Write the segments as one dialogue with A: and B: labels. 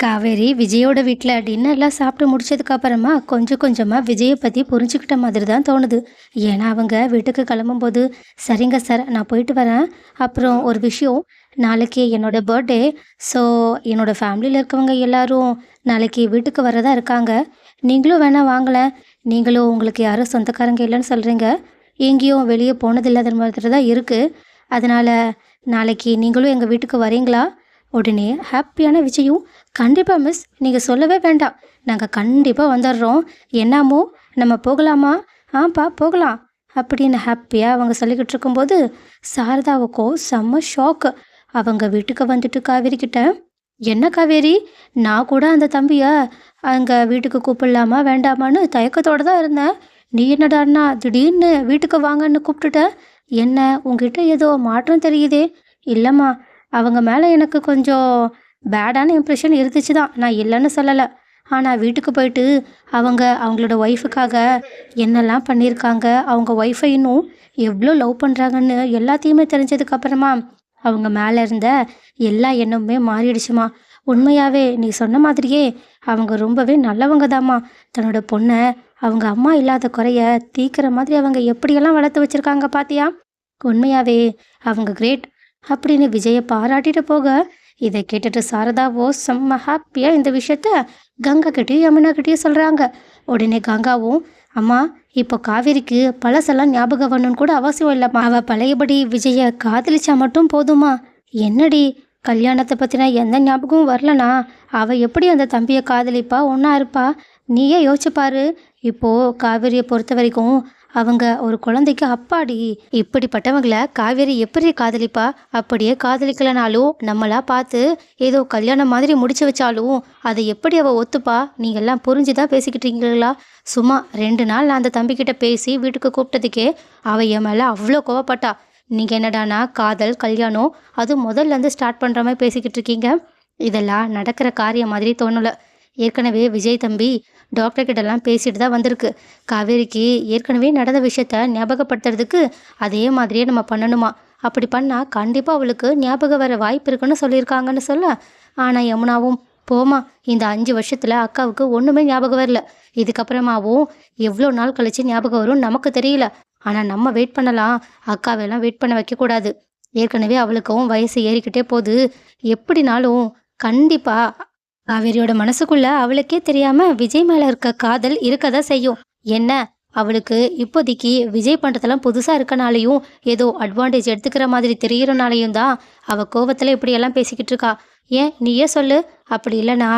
A: காவேரி விஜயோட வீட்டில் டின்னர்லாம் சாப்பிட்டு முடிச்சதுக்கு அப்புறமா கொஞ்சம் கொஞ்சமாக விஜயை பற்றி புரிஞ்சுக்கிட்ட மாதிரி தான் தோணுது. ஏன்னா அவங்க வீட்டுக்கு கிளம்பும்போது, சரிங்க சார் நான் போயிட்டு வரேன், அப்புறம் ஒரு விஷயம், நாளைக்கு என்னோட பர்த்டே. ஸோ என்னோட ஃபேமிலியில் இருக்கவங்க எல்லாரும் நாளைக்கு வீட்டுக்கு வரதா இருக்காங்க. நீங்களும் வேணா வாங்கலேன். நீங்களும் உங்களுக்கு யாரும் சொந்தக்காரங்க இல்லைன்னு சொல்கிறீங்க, எங்கேயும் வெளியே போனதில்லாத மாதிரி தான் இருக்குது. அதனால் நாளைக்கு நீங்களும் எங்கள் வீட்டுக்கு வரீங்களா? உடனே ஹாப்பியான விஜயும், கண்டிப்பாக மிஸ், நீங்கள் சொல்லவே வேண்டாம், நாங்கள் கண்டிப்பாக வந்துடுறோம். என்னாமோ, நம்ம போகலாமா? ஆப்பா போகலாம் அப்படின்னு ஹாப்பியாக அவங்க சொல்லிக்கிட்டு இருக்கும்போது, சாரதாவுக்கோ செம்ம ஷாக்கு. அவங்க வீட்டுக்கு வந்துட்டு காவேரி கிட்ட, என்ன காவேரி, நான் கூட அந்த தம்பியை அங்கே வீட்டுக்கு கூப்பிடலாமா வேண்டாமான்னு தயக்கத்தோடு தான் இருந்தேன். நீ என்னடான்னா திடீர்னு வீட்டுக்கு வாங்கன்னு கூப்பிட்டுட்ட. என்ன, உங்ககிட்ட ஏதோ மாற்றம் தெரியுதே? இல்லைம்மா, அவங்க மேலே எனக்கு கொஞ்சம் பேடான இம்ப்ரெஷன் இருந்துச்சு தான், நான் இல்லைன்னு சொல்லலை. ஆனால் வீட்டுக்கு போயிட்டு அவங்களோட ஒய்ஃபுக்காக என்னெல்லாம் பண்ணியிருக்காங்க, அவங்க ஒய்ஃபை இன்னும் எவ்வளோ லவ் பண்ணுறாங்கன்னு எல்லாத்தையுமே தெரிஞ்சதுக்கப்புறமா அவங்க மேலே இருந்த எல்லா எண்ணமுமே மாறிடுச்சுமா. உண்மையாகவே நீ சொன்ன மாதிரியே அவங்க ரொம்பவே நல்லவங்க தாம்மா. தன்னோட பொண்ணை அவங்க அம்மா இல்லாத குறைய தீக்கிற மாதிரி அவங்க எப்படியெல்லாம் வளர்த்து வச்சுருக்காங்க பாத்தியா. உண்மையாகவே அவங்க கிரேட் அப்படின்னு விஜயை பாராட்டிட்டு போக, இதை கேட்டுட்டு சாரதாவோ செம்ம ஹாப்பியாக இந்த விஷயத்த கங்கா கிட்டேயும் யமுனா கிட்டேயும் சொல்கிறாங்க. உடனே கங்காவும், அம்மா, இப்போ காவேரிக்கு பழசெல்லாம் ஞாபகம் வரணும்னு கூட அவசியம் இல்லைம்மா, அவள் பழையபடி விஜயை காதலிச்சா மட்டும் போதுமா. என்னடி, கல்யாணத்தை பற்றின எந்த ஞாபகமும் வரலனா அவள் எப்படி அந்த தம்பியை காதலிப்பா, ஒன்றா இருப்பா? நீயே யோசிச்சுப்பாரு. இப்போது காவேரியை பொறுத்த வரைக்கும் அவங்க ஒரு குழந்தைக்கு அப்பாடி. இப்படிப்பட்டவங்கள காவேரி எப்படி காதலிப்பா? அப்படியே காதலிக்கலனாலும் நம்மளா பார்த்து ஏதோ கல்யாணம் மாதிரி முடிச்சு வச்சாலும் அதை எப்படி அவள் ஒத்துப்பா? நீங்கள்லாம் புரிஞ்சுதான் பேசிக்கிட்டீங்களா? சும்மா 2 நாள் நான் அந்த தம்பிக்கிட்ட பேசி வீட்டுக்கு கூப்பிட்டதுக்கே அவள் என் மேலே அவ்வளோ கோவப்பட்டா. நீங்கள் என்னடானா காதல் கல்யாணம் அது முதல்லேருந்து ஸ்டார்ட் பண்ணுற மாதிரி பேசிக்கிட்டு இருக்கீங்க. இதெல்லாம் நடக்கிற காரியம் மாதிரி தோணலை. ஏற்கனவே விஜய் தம்பி டாக்டர் கிட்டலாம் பேசிட்டு தான் வந்திருக்கு. காவேரிக்கு ஏற்கனவே நடந்த விஷயத்த ஞாபகப்படுத்துறதுக்கு அதே மாதிரியே நம்ம பண்ணணுமா. அப்படி பண்ணால் கண்டிப்பாக அவளுக்கு ஞாபகம் வர வாய்ப்பு இருக்குன்னு சொல்லியிருக்காங்கன்னு சொல்ல, ஆனால் யமுனாவும், போமா, இந்த 5 வருஷத்தில் அக்காவுக்கு ஒன்றுமே ஞாபகம் வரல. இதுக்கப்புறமாவும் எவ்வளோ நாள் கழிச்சு ஞாபகம் வரும் நமக்கு தெரியல. ஆனால் நம்ம வெயிட் பண்ணலாம், அக்காவெல்லாம் வெயிட் பண்ண வைக்கக்கூடாது. ஏற்கனவே அவளுக்கும் வயசு ஏறிக்கிட்டே போகுது. எப்படினாலும் கண்டிப்பாக காவேரியோட மனசுக்குள்ள அவளுக்கே தெரியாம விஜய் மேல இருக்க காதல் இருக்கதான் செய்யும். என்ன, அவளுக்கு இப்போதைக்கு விஜய் பண்றதெல்லாம் புதுசா இருக்கனாலையும் ஏதோ அட்வான்டேஜ் எடுத்துக்கிற மாதிரி தெரியறனாலையும் தான் அவ கோவத்துல இப்படியெல்லாம் பேசிக்கிட்டு இருக்கா. ஏன் நீயே சொல்லு. அப்படி இல்லைனா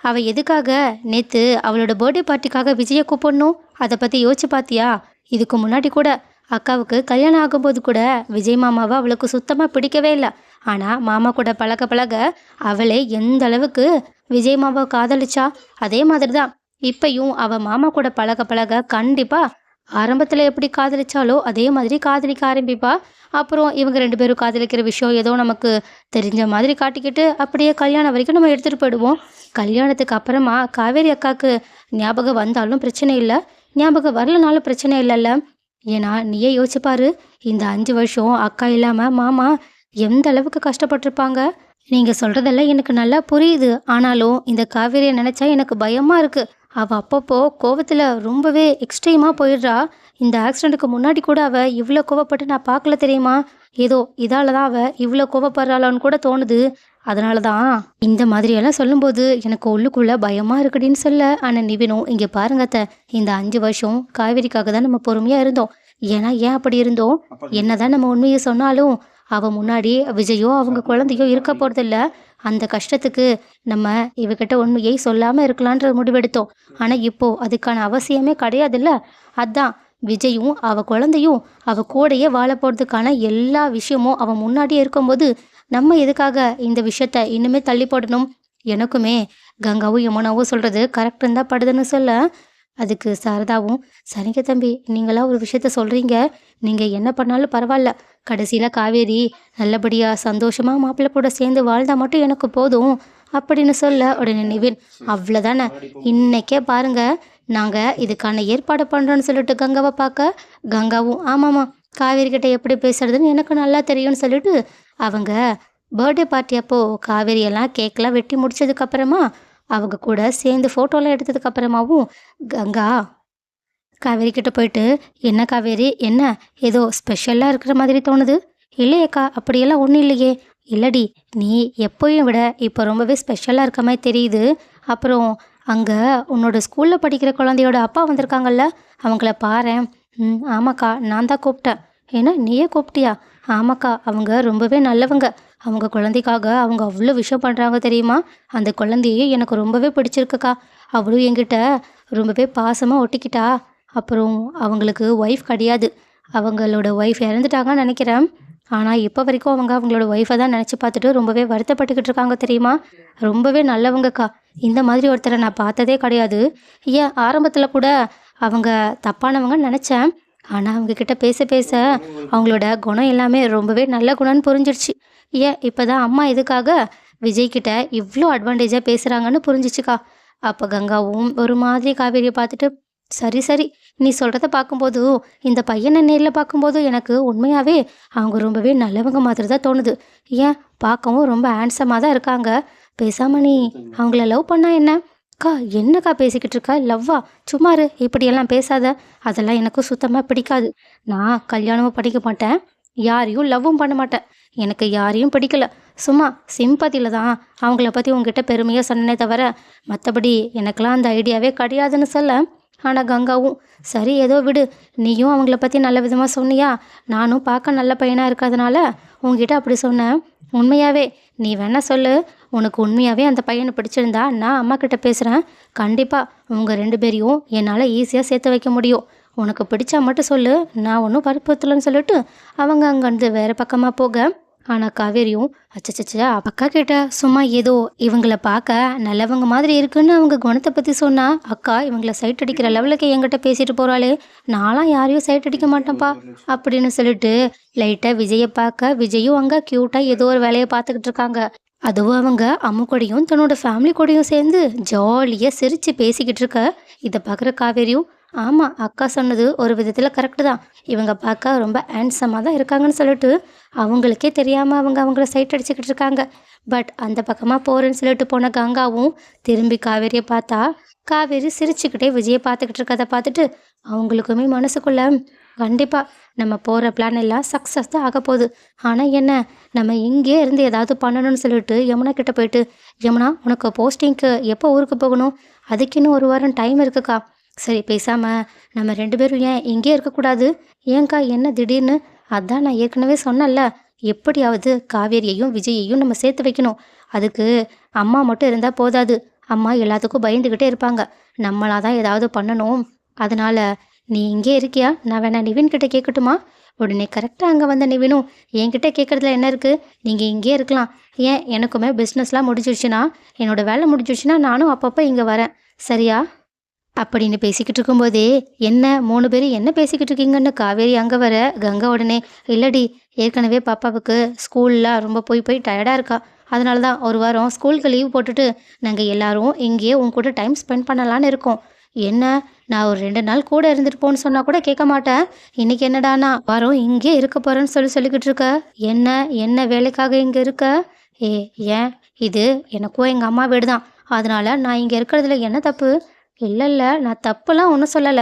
A: அவ எதுக்காக நேத்து அவளோட பர்த்டே பார்ட்டிக்காக விஜயை கூப்பிடணும்? அதை பத்தி யோசிச்சு பாத்தியா? இதுக்கு முன்னாடி கூட அக்காவுக்கு கல்யாணம் ஆகும்போது கூட விஜய் மாமாவை அவளுக்கு சுத்தமாக பிடிக்கவே இல்லை. ஆனால் மாமா கூட பழக பழக அவளே எந்த அளவுக்கு விஜய் மாமாவை காதலிச்சா, அதே மாதிரி தான் இப்பையும் அவள் மாமா கூட பழக பழக கண்டிப்பாக ஆரம்பத்தில் எப்படி காதலிச்சாலோ அதே மாதிரி காதலிக்க ஆரம்பிப்பா. அப்புறம் இவங்க 2 பேரும் காதலிக்கிற விஷயம் ஏதோ நமக்கு தெரிஞ்ச மாதிரி காட்டிக்கிட்டு அப்படியே கல்யாணம் வரைக்கும் நம்ம எடுத்துகிட்டு போயிடுவோம். கல்யாணத்துக்கு அப்புறமா காவேரி அக்காவுக்கு ஞாபகம் வந்தாலும் பிரச்சனை இல்லை, ஞாபகம் வரலனாலும் பிரச்சனை இல்லைல்ல. ஏன்னா நீயே யோசிச்சுப்பாரு, இந்த 5 வருஷம் அக்கா இல்லாமல் மாமா எந்த அளவுக்கு கஷ்டப்பட்டிருப்பாங்க. நீங்கள் சொல்கிறதெல்லாம் எனக்கு நல்லா புரியுது. ஆனாலும் இந்த காவேரியை நினச்சா எனக்கு பயமாக இருக்குது. அவள் அப்பப்போ கோவத்தில் ரொம்பவே எக்ஸ்ட்ரீமாக போயிடுறா. இந்த ஆக்சிடெண்ட்டுக்கு முன்னாடி கூட அவள் இவ்வளோ கோவப்பட்டு நான் பார்க்கல தெரியுமா. ஏதோ இதால தான் அவள் இவ்வளோ கோவப்படுறாளான்னு கூட தோணுது. அதனால தான் இந்த மாதிரியெல்லாம் சொல்லும்போது எனக்கு உள்ளுக்குள்ளே பயமாக இருக்குடின்னு சொல்ல. ஆனால் நிவினும், இங்கே பாருங்க அத்தை, இந்த 5 வருஷம் காவேரிக்காக தான் நம்ம பொறுமையாக இருந்தோம். ஏன் அப்படி இருந்தோம்? என்னதான் நம்ம உண்மையை சொன்னாலும் அவள் முன்னாடி விஜயோ அவங்க குழந்தையோ இருக்க போகிறதில்ல. அந்த கஷ்டத்துக்கு நம்ம இவகிட்ட உண்மையை சொல்லாமல் இருக்கலான்ற முடிவெடுத்தோம். ஆனால் இப்போது அதுக்கான அவசியமே கிடையாதுல்ல. அதான் விஜயும் அவள் குழந்தையும் அவள் கூடையே வாழ போகிறதுக்கான எல்லா விஷயமும் அவன் முன்னாடியே இருக்கும்போது நம்ம எதுக்காக இந்த விஷயத்த இன்னுமே தள்ளி போடணும்? எனக்குமே கங்காவும் யமுனாவும் சொல்கிறது கரெக்டுன்னு தான் படுதுன்னு சொல்ல, அதுக்கு சாரதாவும், சரிங்க தம்பி, நீங்களாம் ஒரு விஷயத்த சொல்கிறீங்க, நீங்கள் என்ன பண்ணாலும் பரவாயில்ல, கடைசியில் காவேரி நல்லபடியாக சந்தோஷமாக மாப்பிள்ளை கூட சேர்ந்து வாழ்ந்தால் மட்டும் எனக்கு போதும் அப்படின்னு சொல்ல, உடனே நிவின், அவ்வளோதானே, இன்னைக்கே பாருங்க, நாங்கள் இதுக்கான ஏற்பாடு பண்ணுறோன்னு சொல்லிட்டு கங்காவை பார்க்க, கங்காவும், ஆமாம்மா, காவேரி கிட்ட எப்படி பேசுறதுன்னு எனக்கு நல்லா தெரியும்னு சொல்லிட்டு அவங்க பர்த்டே பார்ட்டி அப்போ காவேரி எல்லாம் கேக்லாம் வெட்டி முடிச்சதுக்கு அப்புறமா அவங்க கூட சேர்ந்து ஃபோட்டோலாம் எடுத்ததுக்கு அப்புறமாவும் கங்கா காவேரி கிட்ட போயிட்டு, "என்ன காவேரி, என்ன ஏதோ ஸ்பெஷலா இருக்கிற மாதிரி தோணுது?" "இல்லையேக்கா, அப்படியெல்லாம் ஒன்றும் இல்லையே." "இல்லடி, நீ எப்போயும் விட இப்போ ரொம்பவே ஸ்பெஷலாக இருக்க மாதிரி தெரியுது. அப்புறம் அங்கே உன்னோட ஸ்கூலில் படிக்கிற குழந்தையோட அப்பா வந்திருக்காங்கல்ல, அவங்கள பாரேன்." "ம், ஆமாக்கா, நான் தான் கூப்பிட்டேன்." "என்ன, நீயே கூப்பிட்டியா?" "ஆமாக்கா, அவங்க ரொம்பவே நல்லவங்க. அவங்க குழந்தைக்காக அவங்க அவ்வளோ விஷயம் பண்ணுறாங்க தெரியுமா? அந்த குழந்தையே எனக்கு ரொம்பவே பிடிச்சிருக்குக்கா. அவளும் என்கிட்ட ரொம்பவே பாசமாக ஒட்டிக்கிட்டா. அப்புறம் அவங்களுக்கு ஒய்ஃப் கிடையாது. அவங்களோட ஒய்ஃப் இறந்துட்டாங்கன்னு நெனைக்கிறேன். ஆனா, இப்ப வரைக்கும் அவங்க அவங்களோட ஒய்ஃப தான் நெனச்சு பார்த்துட்டு ரொம்பவே வருத்தப்பட்டுக்கிட்டு இருக்காங்க தெரியுமா? ரொம்பவே நல்லவங்கக்கா. இந்த மாதிரி ஒருத்தர நான் பார்த்ததே கிடையாது. ஏன் ஆரம்பத்தில கூட அவங்க தப்பானவங்கன்னு நெனச்சேன். ஆனா, அவங்க கிட்ட பேச பேச அவங்களோட குணம் எல்லாமே ரொம்பவே நல்ல குணம்னு புரிஞ்சிருச்சு. ஏன் இப்ப தான் அம்மா எதுக்காக விஜய் கிட்ட இவ்ளோ அட்வான்டேஜா பேசுறாங்கன்னு புரிஞ்சுச்சுக்கா. அப்ப கங்காவும் ஒரு மாதிரி காவேரிய பார்த்துட்டு, "சரி, சரி. நீ சொல்றத பார்க்கும்போது, இந்த பையன நேர்ல பார்க்கும்போது எனக்கு உண்மையாவே அவங்க ரொம்பவே நல்லவங்க மாதிரி தான் தோணுது. ஏன் பார்க்கவும் ரொம்ப ஹேண்ட்ஸமா தான் இருக்காங்க. பேசாம நீ அவங்கள லவ் பண்ணா என்ன?" "அக்கா, என்னக்கா பேசிக்கிட்டு இருக்க? லவ்வா? சும்மா இரு. இப்படியெல்லாம் பேசாத. அதெல்லாம் எனக்கு சுத்தமா பிடிக்காது. நான் கல்யாணமும் பண்ணிக்க மாட்டேன். யாரையும் லவ்வும் பண்ண மாட்டேன். எனக்கு யாரையும் பிடிக்கல. சும்மா சிம்பதியில தான் அவங்கள பத்தி உன்கிட்ட பெருமையா சொன்னேனே தவிர, மத்தபடி எனக்கெல்லாம் அந்த ஐடியாவே கிடையாதுன்னு சொல்ல, ஆனா கங்காவும், "சரி ஏதோ விடு. நீயும் அவங்கள பத்தி நல்ல விதமா சொன்னியா? நானும் பார்க்க நல்ல பையனா இருக்கிறதுனால உன்கிட்ட அப்படி சொன்னேன். உண்மையாவே நீ வேணா சொல்லு. உனக்கு உண்மையாவே அந்த பையன பிடிச்சிருந்தா நான் அம்மாகிட்ட பேசுறேன். கண்டிப்பா உங்க 2 பேரையும் என்னால ஈஸியா சேர்த்து வைக்க முடியும். உனக்கு பிடிச்சா மட்டும் சொல்லு. நான் ஒன்னும் வற்புறுத்தலன்னு" சொல்லிட்டு அவங்க அங்கருந்து வேற பக்கமா போக, ஆனா காவேரியும், "அச்சச்சச்ச! அக்கா கிட்ட சும்மா ஏதோ இவங்கள பார்க்க நல்லவங்க மாதிரி இருக்குன்னு அவங்க குணத்த பத்தி சொன்னா, அக்கா இவங்கள சைட் அடிக்கிற லெவலுக்கு என்கிட்ட பேசிட்டு போறாளே! நான்லாம் யாரையும் சைட் அடிக்க மாட்டேன்ப்பா." அப்படின்னு சொல்லிட்டு லைட்டா விஜய பார்க்க, விஜயும் அங்க கியூட்டா ஏதோ ஒரு வேலைய பார்த்துக்கிட்டு இருக்காங்க. அதுவும் அவங்க அம்மு கூடயும் தன்னோட ஃபேமிலி கூடயும் சேர்ந்து ஜாலியா சிரிச்சு பேசிக்கிட்டு இருக்க, இத பார்க்குற காவேரியும், "ஆமா, அக்கா சொன்னது ஒரு விதத்துல கரெக்ட்டு தான். இவங்க பார்க்க ரொம்ப ஹேண்ட்ஸமா தான் இருக்காங்கன்னு" சொல்லிட்டு அவங்களுக்கே தெரியாம அவங்க அவங்கள சைட் அடிச்சுக்கிட்டு இருக்காங்க. பட் அந்த பக்கமா போறேன்னு சொல்லிட்டு போன கங்காவும் திரும்பி காவேரிய பார்த்தா, காவேரி சிரிச்சுக்கிட்டே விஜய பார்த்துக்கிட்டு இருக்கத பார்த்துட்டு அவங்களுக்குமே மனசுக்குள்ள, கண்டிப்பா நம்ம போற பிளான் எல்லாம் சக்ஸஸ் தான் ஆகப்போகுது. ஆனா என்ன, நம்ம இங்கேயே இருந்து ஏதாவது பண்ணணும்னு சொல்லிட்டு யமுனா கிட்ட போயிட்டு, "யமுனா, உனக்கு போஸ்டிங்க்கு எப்போ ஊருக்கு போகணும்? அதுக்கு இன்னும் 1 வாரம் டைம் இருக்குக்கா. சரி பேசாம நம்ம 2 பேரும் ஏன் இங்கேயே இருக்கக்கூடாது? ஏன்க்கா, என்ன திடீர்னு?" "அதான் நான் ஏற்கனவே சொன்னேன்ல, எப்படியாவது காவேரியையும் விஜயையும் நம்ம சேர்த்து வைக்கணும். அதுக்கு அம்மா மட்டும் இருந்தா போதாது. அம்மா எல்லாத்துக்கும் பயந்துகிட்டே இருப்பாங்க. நம்மளா தான் ஏதாவது பண்ணணும். அதனால நீ இங்கே இருக்கியா? நான் வேணா நிவின் கிட்ட கேட்கட்டுமா?" உடனே கரெக்டா அங்க வந்த நிவினும், "என்கிட்ட கேட்கறதுல என்ன இருக்கு? நீங்க இங்கேயே இருக்கலாம். ஏன், எனக்குமே பிஸ்னஸ்லாம் முடிஞ்சிருச்சுன்னா, என்னோட வேலை முடிஞ்சிருச்சுன்னா நானும் அப்பப்போ இங்க வரேன். சரியா?" அப்படின்னு பேசிக்கிட்டு இருக்கும்போதே, "என்ன 3 பேரும் என்ன பேசிக்கிட்டு இருக்கீங்கன்னு?" காவேரி அங்க வர, கங்கா உடனே, "இல்லடி, ஏற்கனவே பாப்பாவுக்கு ஸ்கூல்லாம் ரொம்ப போய் போய் டயர்டா இருக்கா. அதனால தான் 1 வாரம் ஸ்கூலுக்கு லீவ் போட்டுட்டு நாங்க எல்லாரும் இங்கேயே உன் கூட டைம் ஸ்பெண்ட் பண்ணலான்னு இருக்கோம்." "என்ன, நான் ஒரு 2 நாள் கூட இருந்துட்டு போன்னு சொன்னா கூட கேட்க மாட்டேன். இன்னைக்கு என்னடான்னா வாரம் இங்கேயே இருக்க போறேன்னு சொல்லிக்கிட்டு இருக்க. என்ன, என்ன வேலைக்காக இங்க இருக்க?" "ஏ, ஏன், இது எனக்கும் எங்க அம்மா வீடு தான். அதனால நான் இங்க இருக்கிறதுல என்ன தப்பு?" "இல்ல, இல்ல. நான் தப்புலாம் ஒண்ணும் சொல்லல.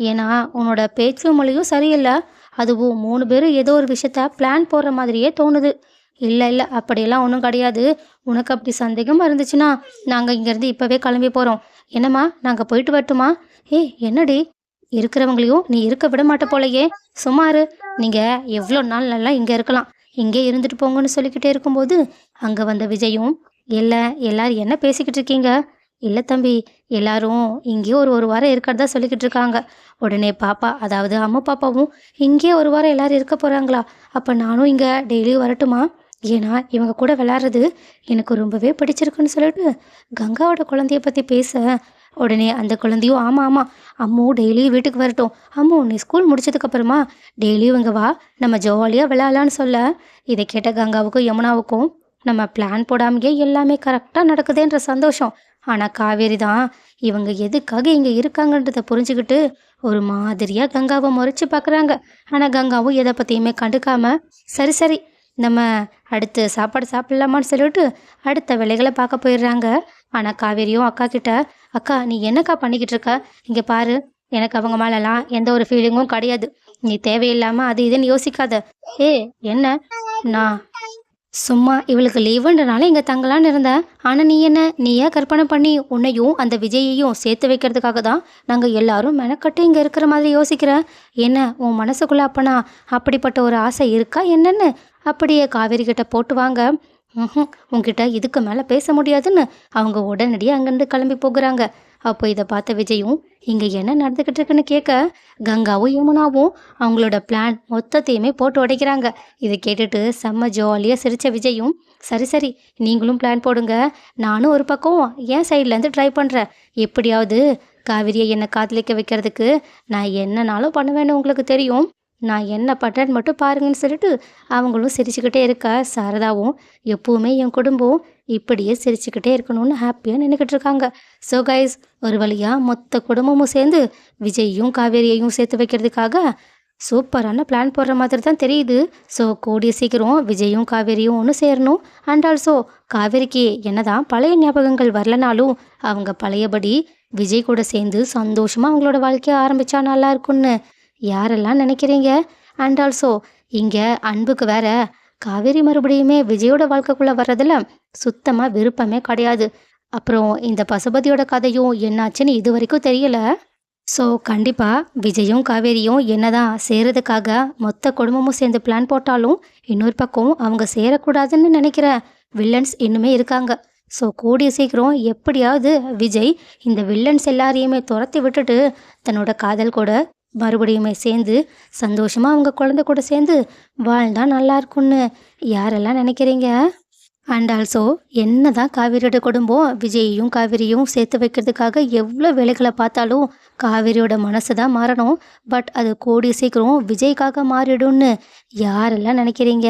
A: ஏன்னா, உன்னோட பேச்சு மொழியும் சரியில்ல. அதுவும் 3 பேரும் ஏதோ ஒரு விஷயத்த பிளான் போடுற மாதிரியே தோணுது." "இல்ல, இல்ல. அப்படியெல்லாம் ஒண்ணும் கிடையாது. உனக்கு அப்படி சந்தேகமா இருந்துச்சுன்னா, நாங்க இங்கேருந்து இப்பவே கிளம்பி போறோம். என்னம்மா, நாங்க போயிட்டு வரட்டுமா?" "ஏய், என்னடி? இருக்கிறவங்களையும் நீ இருக்க விட மாட்ட போலயே. சும்மா இரு. நீங்க எவ்வளோ நாள் நல்லா இங்க இருக்கலாம். இங்கே இருந்துட்டு போங்கன்னு" சொல்லிக்கிட்டே இருக்கும்போது, அங்க வந்த விஜயும், "இல்ல, எல்லாரும் என்ன பேசிக்கிட்டு இருக்கீங்க?" "இல்ல தம்பி, எல்லாரும் இங்கேயே ஒரு 1 வாரம் இருக்கிறதா சொல்லிக்கிட்டு இருக்காங்க." உடனே பாப்பா, அதாவது அம்மா பாப்பாவும், "இங்கேயே 1 வாரம் எல்லாரும் இருக்க போறாங்களா? அப்ப நானும் இங்க டெய்லியும் வரட்டுமா? ஏன்னா இவங்க கூட விளையாடுறது எனக்கு ரொம்பவே பிடிச்சிருக்குன்னு" சொல்லிட்டு கங்காவோட குழந்தைய பத்தி பேச, உடனே அந்த குழந்தையும், "ஆமா, ஆமா. அம்மு டெய்லியும் வீட்டுக்கு வரட்டும். அம்மு, நீ ஸ்கூல் முடிச்சதுக்கு அப்புறமா டெய்லியும் இங்க வா. நம்ம ஜாலியா விளையாடலான்னு" சொல்ல, இதை கேட்ட கங்காவுக்கும் யமுனாவுக்கும், நம்ம பிளான் போடாமயே எல்லாமே கரெக்டா நடக்குதேன்ற சந்தோஷம். ஆனா காவேரி தான் இவங்க எதுக்காக இங்க இருக்காங்கன்றத புரிஞ்சுக்கிட்டு ஒரு மாதிரியா கங்காவை முறைச்சு பார்க்குறாங்க. ஆனா கங்காவும் எதை பத்தியுமே கண்டுக்காம, "சரி, சரி. நம்ம அடுத்து சாப்பாடு சாப்பிடலாமான்னு சொல்லிட்டு அடுத்த வேலைகளை பார்க்க போயிடுறாங்க. ஆனால் காவேரியும் அக்கா கிட்ட, அக்கா நீ என்னக்கா பண்ணிக்கிட்டு இருக்க? இங்கே பாரு, எனக்கு அவங்க மேலலாம் எந்த ஒரு ஃபீலிங்கும் கிடையாது. நீ தேவையில்லாமல் அது இதுன்னு யோசிக்காத. ஏ என்ன? நான் சும்மா இவளுக்கு லீவுன்றனால இங்கே தங்கலான்னு இருந்தேன். ஆனால் நீ என்ன, நீயே கற்பனை பண்ணி உன்னையும் அந்த விஜயையும் சேர்த்து வைக்கிறதுக்காக தான் நாங்கள் எல்லாரும் மெனக்கட்டு இங்கே இருக்கிற மாதிரி யோசிக்கிறேன். என்ன உன் மனசுக்குள்ளே அப்பனா அப்படிப்பட்ட ஒரு ஆசை இருக்கா என்னன்னு அப்படியே காவேரி கிட்ட போட்டு வாங்க. உன்கிட்ட இதுக்கு மேலே பேச முடியாதுன்னு அவங்க உடனடியாக அங்கேருந்து கிளம்பி போகிறாங்க. அப்போ இதை பார்த்த விஜயும் இங்கே என்ன நடந்துக்கிட்டு இருக்குன்னு கேட்க, கங்காவும் யமுனாவும் அவங்களோட பிளான் மொத்தத்தையுமே போட்டு உடைக்கிறாங்க. இதை கேட்டுட்டு செம்ம ஜாலியாக சிரித்த விஜயும், சரி சரி நீங்களும் பிளான் போடுங்க, நானும் ஒரு பக்கம் என் சைட்லேருந்து ட்ரை பண்ணுறேன். எப்படியாவது காவிரியை என்னை காதலிக்க வைக்கிறதுக்கு நான் என்னனாலும் பண்ணுவேன்னு உங்களுக்கு தெரியும். நான் என்ன பண்ணுறேன்னு மட்டும் பாருங்கன்னு சொல்லிட்டு அவங்களும் சிரிச்சுக்கிட்டே இருக்கா. சாரதாவும் எப்பவுமே என் குடும்பம் இப்படியே சிரிச்சுக்கிட்டே இருக்கணும்னு ஹாப்பியாக நின்றுக்கிட்டு இருக்காங்க. ஸோ கைஸ், ஒரு வழியாக மொத்த குடும்பமும் சேர்ந்து விஜயையும் காவேரியையும் சேர்த்து வைக்கிறதுக்காக சூப்பரான பிளான் போடுற மாதிரி தான் தெரியுது. ஸோ கூடிய சீக்கிரம் விஜயும் காவேரியும் ஒன்று சேரணும். அண்ட் ஆல்சோ காவேரிக்கு என்னதான் பழைய ஞாபகங்கள் வரலனாலும் அவங்க பழையபடி விஜய் கூட சேர்ந்து சந்தோஷமாக அவங்களோட வாழ்க்கையை ஆரம்பித்தா நல்லா இருக்கும்னு யாரெல்லாம் நினைக்கிறீங்க? அண்ட் ஆல்சோ இங்கே அன்புக்கு வேற காவேரி மறுபடியுமே விஜயோட வாழ்க்கைக்குள்ளே வர்றதில் சுத்தமாக விருப்பமே கிடையாது. அப்புறம் இந்த பசுபதியோட கதையும் என்னாச்சுன்னு இது வரைக்கும் தெரியல. ஸோ கண்டிப்பாக விஜயும் காவேரியும் என்னதான் சேரதுக்காக மொத்த குடும்பமும் சேர்ந்து பிளான் போட்டாலும் இன்னொரு பக்கம் அவங்க சேரக்கூடாதுன்னு நினைக்கிற வில்லன்ஸ் இன்னுமே இருக்காங்க. ஸோ கூடிய சீக்கிரம் எப்படியாவது விஜய் இந்த வில்லன்ஸ் எல்லாரையுமே துரத்தி விட்டுட்டு தன்னோட காதல் கூட மறுபடியுமே சேர்ந்து சந்தோஷமாக அவங்க குழந்தை கூட சேர்ந்து வாழ்ந்தா நல்லா இருக்கும்னு யாரெல்லாம் நினைக்கிறீங்க? அண்ட் ஆல்சோ என்ன தான் காவேரியோட குடும்பம் விஜயையும் காவேரியும் சேர்த்து வைக்கிறதுக்காக எவ்வளோ வேலைகளை பார்த்தாலும் காவேரியோட மனசு தான் மாறணும். பட் அது கூடிய சீக்கிரம் விஜய்க்காக மாறிடும்னு யாரெல்லாம் நினைக்கிறீங்க?